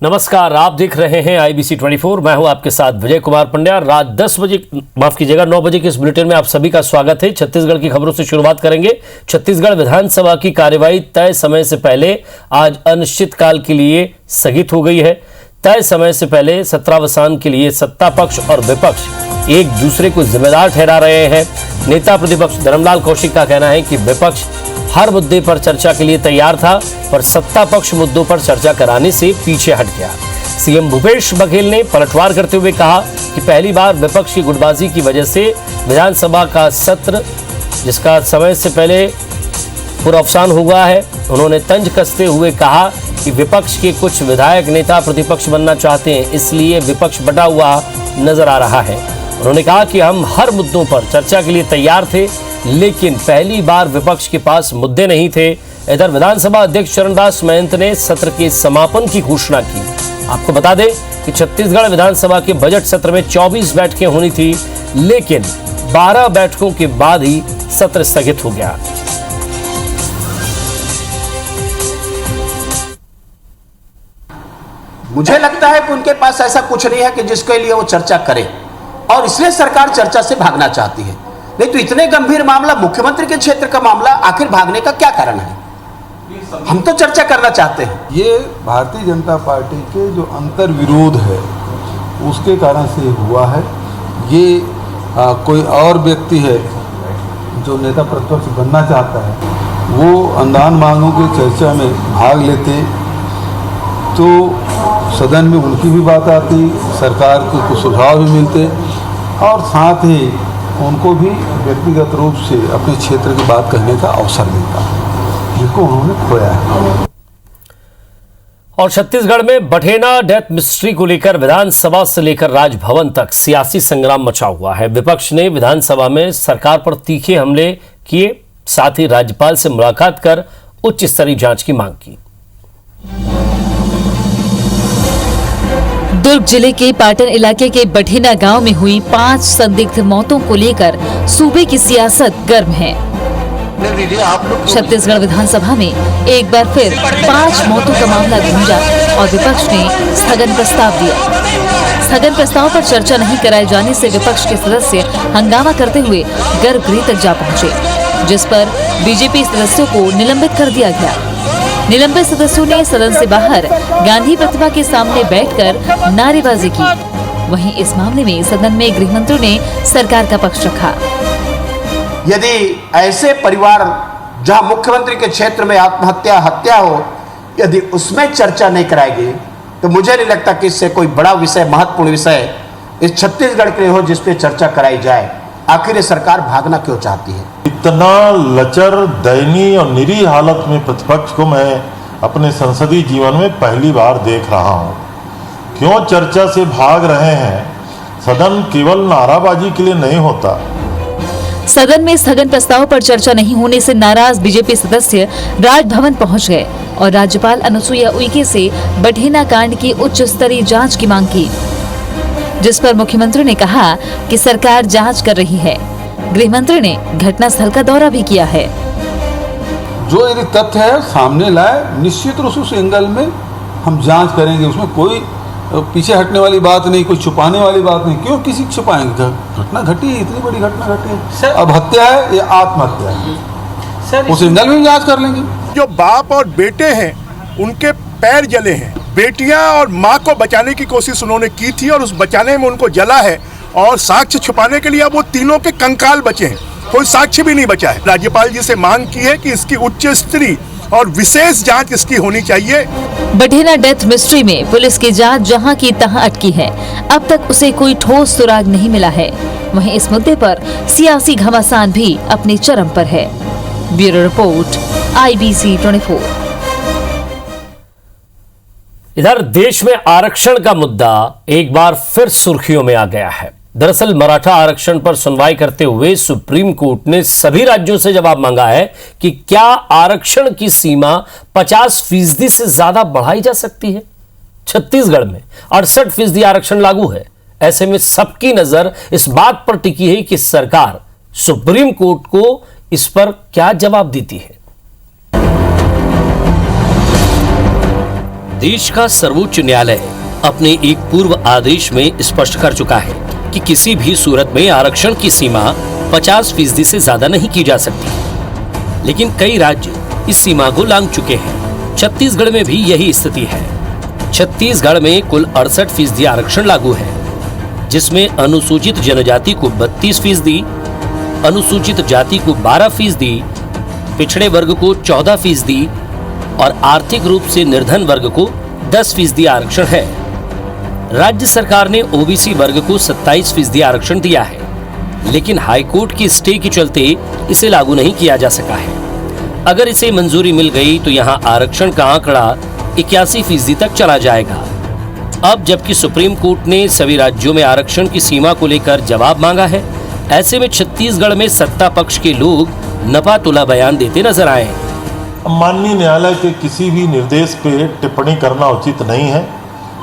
नमस्कार, आप देख रहे हैं IBC 24। मैं हूं आपके साथ विजय कुमार पंड्या। रात 10 बजे, माफ कीजिएगा 9 बजे के इस बुलेटिन में आप सभी का स्वागत है। छत्तीसगढ़ की खबरों से शुरुआत करेंगे। छत्तीसगढ़ विधानसभा की कार्यवाही तय समय से पहले आज अनिश्चितकाल के लिए स्थगित हो गई है। तय समय से पहले सत्रावसान के लिए सत्ता पक्ष और विपक्ष एक दूसरे को जिम्मेदार ठहरा रहे हैं। नेता प्रतिपक्ष धर्मलाल कौशिक का कहना है कि विपक्ष हर मुद्दे पर चर्चा के लिए तैयार था, पर सत्ता पक्ष मुद्दों पर चर्चा कराने से पीछे हट गया। सीएम भूपेश बघेल ने पलटवार करते हुए कहा कि पहली बार विपक्ष की गुटबाजी की वजह से विधानसभा का सत्र, जिसका समय से पहले पूर्वावसान हुआ है, उन्होंने तंज कसते हुए कहा कि विपक्ष के कुछ विधायक नेता प्रतिपक्ष बनना चाहते हैं, इसलिए विपक्ष बटा हुआ नजर आ रहा है। उन्होंने कहा कि हम हर मुद्दों पर चर्चा के लिए तैयार थे, लेकिन पहली बार विपक्ष के पास मुद्दे नहीं थे। इधर विधानसभा अध्यक्ष चरणदास महंत ने सत्र के समापन की घोषणा की। आपको बता दें कि छत्तीसगढ़ विधानसभा के बजट सत्र में 24 बैठकें होनी थी, लेकिन 12 बैठकों के बाद ही सत्र स्थगित हो गया। मुझे लगता है कि उनके पास ऐसा कुछ नहीं है कि जिसके लिए वो चर्चा करे, और इसलिए सरकार चर्चा से भागना चाहती है। नहीं तो इतने गंभीर मामला, मुख्यमंत्री के क्षेत्र का मामला, आखिर भागने का क्या कारण है? हम तो चर्चा करना चाहते हैं। ये भारतीय जनता पार्टी के जो अंतर विरोध है उसके कारण से हुआ है। ये कोई और व्यक्ति है जो नेता प्रतिपक्ष बनना चाहता है, वो अनुदान मांगों की चर्चा में भाग लेते तो सदन में उनकी भी बात आती, सरकार को कुछ सुझाव भी मिलते, और साथ ही उनको भी व्यक्तिगत रूप से अपने क्षेत्र की बात कहने का अवसर मिलता है, जिसको उन्होंने खोया है। और छत्तीसगढ़ में बठेना डेथ मिस्ट्री को लेकर विधानसभा से लेकर राजभवन तक सियासी संग्राम मचा हुआ है। विपक्ष ने विधानसभा में सरकार पर तीखे हमले किए, साथ ही राज्यपाल से मुलाकात कर उच्च स्तरीय जांच की मांग की। दुर्ग जिले के पाटन इलाके के बठेना गांव में हुई 5 संदिग्ध मौतों को लेकर सूबे की सियासत गर्म है। छत्तीसगढ़ विधानसभा में एक बार फिर 5 मौतों का मामला गूंजा और विपक्ष ने स्थगन प्रस्ताव दिया। स्थगन प्रस्ताव पर चर्चा नहीं कराए जाने से विपक्ष के सदस्य हंगामा करते हुए गर्भगृह तक जा पहुंचे, जिस पर बीजेपी सदस्यों को निलंबित कर दिया गया। निलंबित सदस्यों ने सदन से बाहर गांधी प्रतिमा के सामने बैठकर नारेबाजी की। वहीं इस मामले में सदन में गृह मंत्री ने सरकार का पक्ष रखा। यदि ऐसे परिवार जहां मुख्यमंत्री के क्षेत्र में आत्महत्या हत्या हो, यदि उसमें चर्चा नहीं कराएगी तो मुझे नहीं लगता कि इससे कोई बड़ा विषय, महत्वपूर्ण विषय इस छत्तीसगढ़ के लिए हो जिस पे चर्चा कराई जाए। आखिर ये सरकार भागना क्यों चाहती है? इतना लचर, दयनीय और निरीह हालत में प्रतिपक्ष को मैं अपने संसदीय जीवन में पहली बार देख रहा हूं। क्यों चर्चा से भाग रहे हैं? सदन केवल नाराबाजी के लिए नहीं होता। सदन में स्थगन प्रस्ताव पर चर्चा नहीं होने से नाराज बीजेपी सदस्य राजभवन पहुंच गए और राज्यपाल अनुसुईया उइके से बठेना कांड की उच्च स्तरीय जांच की मांग की, जिस पर मुख्यमंत्री ने कहा कि सरकार जांच कर रही है। गृह मंत्री ने घटनास्थल का दौरा भी किया है। जो यदि तथ्य है सामने लाए, निश्चित रूप से उस एंगल में हम जांच करेंगे। उसमें कोई पीछे हटने वाली बात नहीं, कोई छुपाने वाली बात नहीं। क्यों किसी छुपाएंगे? घटना घटी है, इतनी बड़ी घटना घटी है। अब हत्या है या आत्महत्या है, उस एंगल में जांच कर लेंगे। जो बाप और बेटे हैं उनके पैर जले हैं। बेटियां और माँ को बचाने की कोशिश उन्होंने की थी और उस बचाने में उनको जला है, और साक्ष्य छुपाने के लिए अब वो तीनों के कंकाल बचे हैं, कोई साक्ष्य भी नहीं बचा है। राज्यपाल जी से मांग की है कि इसकी उच्च स्तरीय और विशेष जांच इसकी होनी चाहिए। बठेना डेथ मिस्ट्री में पुलिस की जांच जहां की तहां अटकी है। अब तक उसे कोई ठोस सुराग नहीं मिला है। वहीं इस मुद्दे पर सियासी घमासान भी अपने चरम पर है। Bureau report, IBC 24। इधर देश में आरक्षण का मुद्दा एक बार फिर सुर्खियों में आ गया है। दरअसल मराठा आरक्षण पर सुनवाई करते हुए सुप्रीम कोर्ट ने सभी राज्यों से जवाब मांगा है कि क्या आरक्षण की सीमा 50% से ज्यादा बढ़ाई जा सकती है। छत्तीसगढ़ में 68% आरक्षण लागू है। ऐसे में सबकी नजर इस बात पर टिकी है कि सरकार सुप्रीम कोर्ट को इस पर क्या जवाब देती है। देश का सर्वोच्च न्यायालय अपने एक पूर्व आदेश में स्पष्ट कर चुका है कि किसी भी सूरत में आरक्षण की सीमा 50% से ज्यादा नहीं की जा सकती। लेकिन कई राज्य इस सीमा को लांघ चुके हैं। छत्तीसगढ़ में भी यही स्थिति है। छत्तीसगढ़ में कुल 68% आरक्षण लागू है, जिसमें अनुसूचित जनजाति को 32%, अनुसूचित जाति को 12%, पिछड़े वर्ग को 14% और आर्थिक रूप से निर्धन वर्ग को 10% आरक्षण है। राज्य सरकार ने ओबीसी वर्ग को 27% आरक्षण दिया है, लेकिन हाईकोर्ट की स्टे के चलते इसे लागू नहीं किया जा सका है। अगर इसे मंजूरी मिल गई तो यहां आरक्षण का आंकड़ा 81% तक चला जाएगा। अब जबकि सुप्रीम कोर्ट ने सभी राज्यों में आरक्षण की सीमा को लेकर जवाब मांगा है, ऐसे में छत्तीसगढ़ में सत्ता पक्ष के लोग नपा-तुला बयान देते नजर आए। माननीय न्यायालय के किसी भी निर्देश पे टिप्पणी करना उचित नहीं है,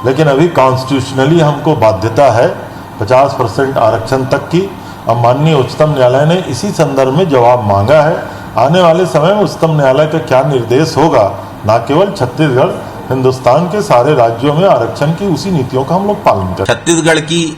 लेकिन अभी कॉन्स्टिट्यूशनली हमको बाध्यता है 50% आरक्षण तक की। अब माननीय उच्चतम न्यायालय ने इसी संदर्भ में जवाब मांगा है। आने वाले समय में उच्चतम न्यायालय का क्या निर्देश होगा, न केवल छत्तीसगढ़, हिंदुस्तान के सारे राज्यों में आरक्षण की उसी नीतियों का हम लोग पालन करें। छत्तीसगढ़ की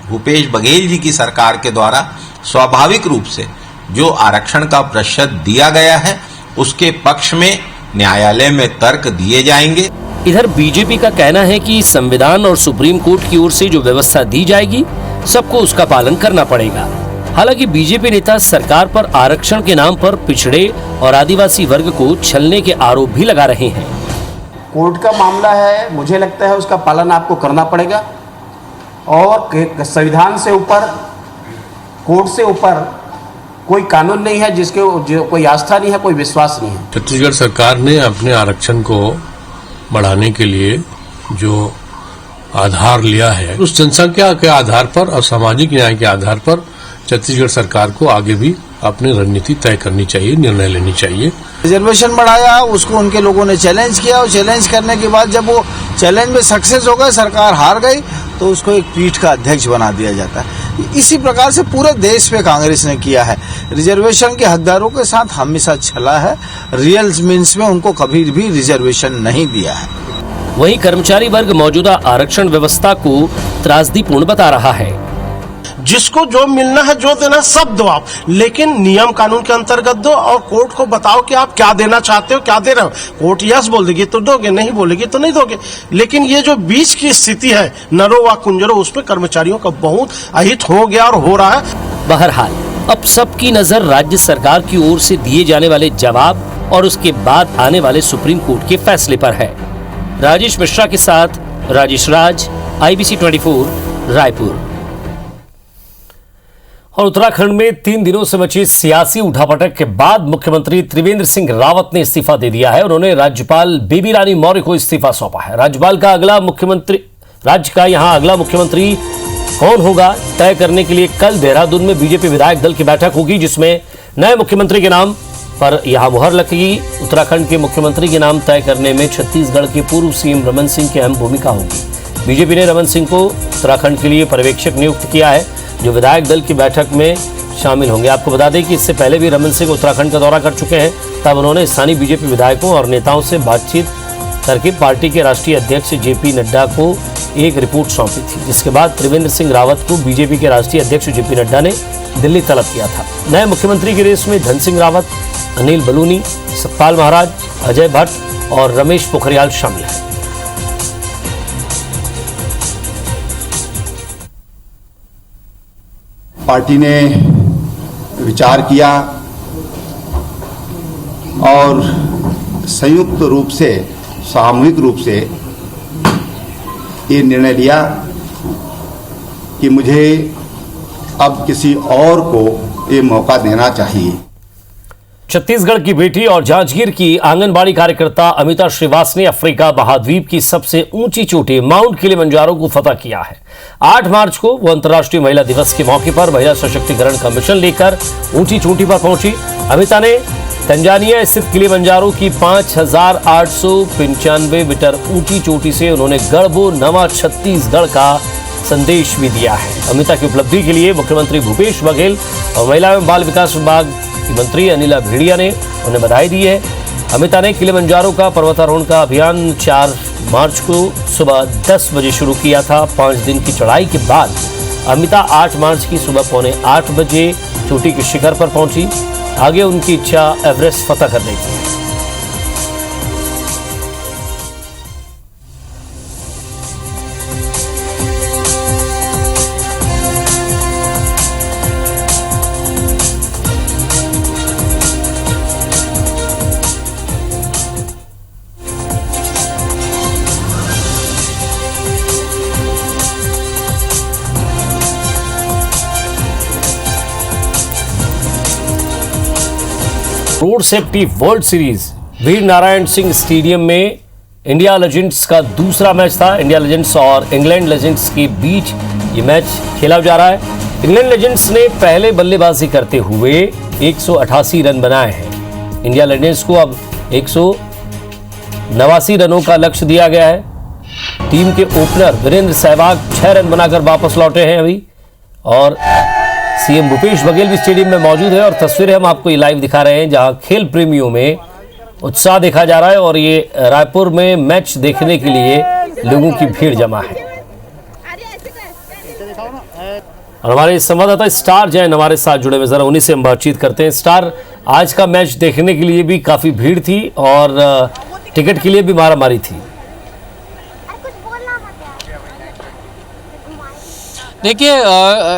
भूपेश बघेल जी की सरकार के द्वारा स्वाभाविक रूप से जो आरक्षण का प्रतिशत दिया गया है, उसके पक्ष में न्यायालय में तर्क दिए जाएंगे। इधर बीजेपी का कहना है कि संविधान और सुप्रीम कोर्ट की ओर से जो व्यवस्था दी जाएगी, सबको उसका पालन करना पड़ेगा। हालांकि बीजेपी नेता सरकार पर आरक्षण के नाम पर पिछड़े और आदिवासी वर्ग को छलने के आरोप भी लगा रहे हैं। कोर्ट का मामला है, मुझे लगता है उसका पालन आपको करना पड़ेगा और संविधान से ऊपर, कोर्ट से ऊपर कोई कानून नहीं है जिसके कोई आस्था नहीं है, कोई विश्वास नहीं है। छत्तीसगढ़ सरकार ने अपने आरक्षण को बढ़ाने के लिए जो आधार लिया है, उस जनसंख्या के आधार पर और सामाजिक न्याय के आधार पर छत्तीसगढ़ सरकार को आगे भी अपनी रणनीति तय करनी चाहिए, निर्णय लेनी चाहिए। रिजर्वेशन बढ़ाया, उसको उनके लोगों ने चैलेंज किया और चैलेंज करने के बाद जब वो चैलेंज में सक्सेस हो गए, सरकार हार गई, तो उसको एक पीठ का अध्यक्ष बना दिया जाता है। इसी प्रकार से पूरे देश में कांग्रेस ने किया है। रिजर्वेशन के हकदारों के साथ हमेशा छला है, रियल मीन्स में उनको कभी भी रिजर्वेशन नहीं दिया है। वहीं कर्मचारी वर्ग मौजूदा आरक्षण व्यवस्था को त्रासदीपूर्ण बता रहा है। जिसको जो मिलना है, जो देना सब दो आप, लेकिन नियम कानून के अंतर्गत दो और कोर्ट को बताओ कि आप क्या देना चाहते हो, क्या दे रहे हो। कोर्ट यस बोल देगी तो दोगे, नहीं बोलेगी तो नहीं दोगे। लेकिन ये जो बीच की स्थिति है, नरो व कुंजरो, उसमें कर्मचारियों का बहुत अहित हो गया और हो रहा है। बहरहाल अब सबकी नजर राज्य सरकार की ओर से दिए जाने वाले जवाब और उसके बाद आने वाले सुप्रीम कोर्ट के फैसले पर है। राजेश मिश्रा के साथ राजेश राज, IBC 24, रायपुर। और उत्तराखंड में 3 दिनों से मची सियासी उठापटक के बाद मुख्यमंत्री त्रिवेंद्र सिंह रावत ने इस्तीफा दे दिया है। उन्होंने राज्यपाल बेबी रानी मौर्य को इस्तीफा सौंपा है। राज्य का अगला मुख्यमंत्री कौन होगा तय करने के लिए कल देहरादून में बीजेपी विधायक दल की बैठक होगी, जिसमें नए मुख्यमंत्री के नाम पर यहां मुहर लगेगी। उत्तराखंड के मुख्यमंत्री के नाम तय करने में छत्तीसगढ़ के पूर्व सीएम रमन सिंह की अहम भूमिका होगी। बीजेपी ने रमन सिंह को उत्तराखंड के लिए पर्यवेक्षक नियुक्त किया है, जो विधायक दल की बैठक में शामिल होंगे। आपको बता दें कि इससे पहले भी रमन सिंह उत्तराखंड का दौरा कर चुके हैं। तब उन्होंने स्थानीय बीजेपी विधायकों और नेताओं से बातचीत करके पार्टी के राष्ट्रीय अध्यक्ष जेपी नड्डा को एक रिपोर्ट सौंपी थी, जिसके बाद त्रिवेंद्र सिंह रावत को बीजेपी के राष्ट्रीय अध्यक्ष जेपी नड्डा ने दिल्ली तलब किया था। नए मुख्यमंत्री की रेस में धन सिंह रावत, अनिल बलूनी, सतपाल महाराज, अजय भट्ट और रमेश पोखरियाल शामिल हैं। पार्टी ने विचार किया और संयुक्त रूप से, सामूहिक रूप से ये निर्णय लिया कि मुझे अब किसी और को ये मौका देना चाहिए। छत्तीसगढ़ की बेटी और जांजगीर की आंगनबाड़ी कार्यकर्ता अमिता श्रीवास ने अफ्रीका महाद्वीप की सबसे ऊंची चोटी माउंट किलिमंजारो को फतह किया है। 8 मार्च को वो अंतर्राष्ट्रीय महिला दिवस के मौके पर महिला सशक्तिकरण का मिशन लेकर ऊंची चोटी पर पहुंची। अमिता ने तंजानिया स्थित किलिमंजारो की 5895 मीटर ऊंची चोटी से उन्होंने गढ़बो नवा छत्तीसगढ़ का संदेश भी दिया है। अमिता की उपलब्धि के लिए मुख्यमंत्री भूपेश बघेल और महिला एवं बाल विकास विभाग की मंत्री अनिला भेड़िया ने उन्हें बधाई दी है। अमिता ने किलिमंजारो का पर्वतारोहण का अभियान 4 मार्च को सुबह 10 बजे शुरू किया था। 5 दिन की चढ़ाई के बाद अमिता 8 मार्च की सुबह 7:45 बजे चोटी के शिखर पर पहुंची। आगे उनकी इच्छा एवरेस्ट फतह करने की। Road safety world series Veer Narayan Singh stadium में इंडिया लेजेंड्स का दूसरा मैच था। इंडिया लेजेंड्स और इंग्लैंड लेजेंड्स के बीच ये मैच खेला जा रहा है। इंग्लैंड लेजेंड्स ने पहले बल्लेबाजी करते हुए 188 रन बनाए हैं। इंडिया लेजेंड्स को अब 189 रनों का लक्ष्य दिया गया है। टीम के ओपनर वीरेंद्र सहवाग 6 रन बनाकर वापस लौटे हैं अभी, और सीएम भूपेश बघेल भी स्टेडियम में मौजूद है। और तस्वीरें हम आपको ये लाइव दिखा रहे हैं जहां खेल प्रेमियों में उत्साह देखा जा रहा है और ये रायपुर में मैच देखने के लिए लोगों की भीड़ जमा है। और हमारे संवाददाता स्टार जैन हमारे साथ जुड़े हुए, जरा उन्हीं से हम बातचीत करते हैं। स्टार, आज का मैच देखने के लिए भी काफी भीड़ थी और टिकट के लिए भी मारामारी थी। देखिए,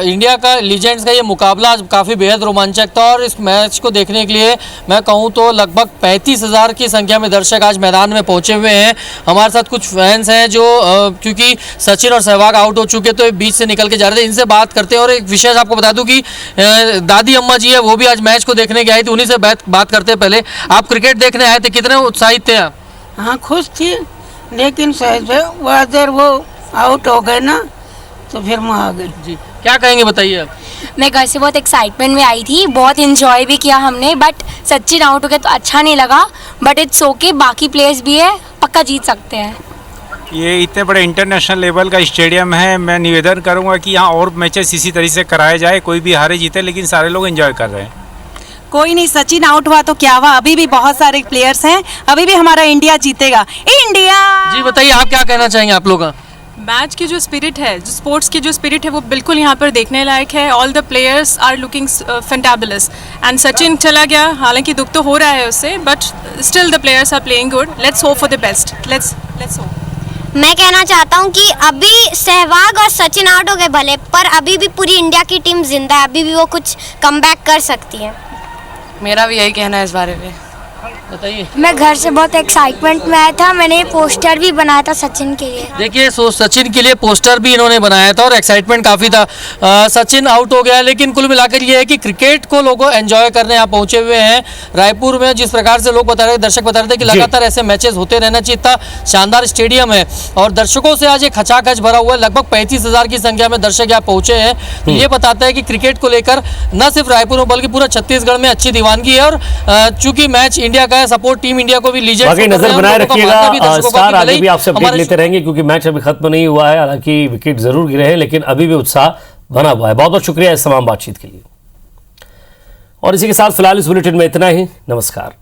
इंडिया का लीजेंड्स का ये मुकाबला आज काफ़ी बेहद रोमांचक था और इस मैच को देखने के लिए मैं कहूँ तो लगभग 35,000 की संख्या में दर्शक आज मैदान में पहुंचे हुए हैं। हमारे साथ कुछ फैंस हैं जो क्योंकि सचिन और सहवाग आउट हो चुके तो बीच से निकल के जा रहे थे, इनसे बात करते हैं। और एक विशेष आपको बता दूं कि दादी अम्मा जी है, वो भी आज मैच को देखने के आई थी, उन्हीं से बात करते हैं। पहले आप क्रिकेट देखने आए थे, कितने उत्साहित थे आप? हाँ, खुश थी, लेकिन वो आउट हो गए ना तो फिर मैं आ गई। जी, क्या कहेंगे बताइए आप? मैं घर से बहुत एक्साइटमेंट में आई थी, बहुत एंजॉय भी किया हमने, बट सचिन आउट हो गया तो अच्छा नहीं लगा, बट इट्स ओके, बाकी प्लेयर्स भी है, पक्का जीत सकते हैं। ये इतने बड़े इंटरनेशनल लेवल का स्टेडियम है, मैं निवेदन करूंगा कि यहाँ और मैचेस इसी तरीके से कराए जाए, कोई भी हारे जीते लेकिन सारे लोग एंजॉय कर रहे हैं। कोई नहीं, सचिन आउट हुआ तो क्या हुआ, अभी भी बहुत सारे प्लेयर्स हैं, अभी भी हमारा इंडिया जीतेगा। इंडिया। जी बताइए, आप क्या कहना चाहेंगे आप लोग? मैच की जो स्पिरिट है, जो स्पोर्ट्स की जो स्पिरिट है, वो बिल्कुल यहाँ पर देखने लायक है। All the players are looking fantabulous and Sachin चला गया, हालांकि दुख तो हो रहा है उससे, but still the players are playing good. Let's hope for the best. Let's hope. मैं कहना चाहता हूँ कि अभी सहवाग और सचिन आउट हो गए भले, पर अभी भी पूरी इंडिया की टीम जिंदा है, अभी भी वो कुछ कमबैक कर सकती है। मेरा भी यही कहना है इस बारे में। बताइए। मैं घर से बहुत एक्साइटमेंट में आया था, मैंने पोस्टर भी बनाया था सचिन के लिए। देखिए, सचिन के लिए पोस्टर भी इन्होंने बनाया था और एक्साइटमेंट काफ़ी था। सचिन आउट हो गया, लेकिन कुल मिलाकर ये है कि क्रिकेट को लोग एंजॉय करने यहाँ पहुंचे हुए हैं रायपुर में। जिस प्रकार से लोग बता रहे, दर्शक बता रहे थे कि लगातार ऐसे मैचेस होते रहना चाहिए था। शानदार स्टेडियम है और दर्शकों से आज ये खचाखच भरा हुआ है। लगभग 35,000 की संख्या में दर्शक यहाँ पहुंचे हैं। तो ये बताता है कि क्रिकेट को लेकर न सिर्फ रायपुर में बल्कि पूरा छत्तीसगढ़ में अच्छी दीवानगी है। और चूंकि मैच इंडिया का है, सपोर्ट टीम इंडिया को भी लीजेंड्स बाकी नजर बनाए रखिएगा। स्टार आगे भी आपसे अपडेट लेते रहेंगे क्योंकि मैच अभी खत्म नहीं हुआ है। हालांकि विकेट जरूर गिरे हैं लेकिन अभी भी उत्साह बना हुआ है। बहुत बहुत शुक्रिया इस तमाम बातचीत के लिए। और इसी के साथ फिलहाल इस बुलेटिन में इतना ही। नमस्कार।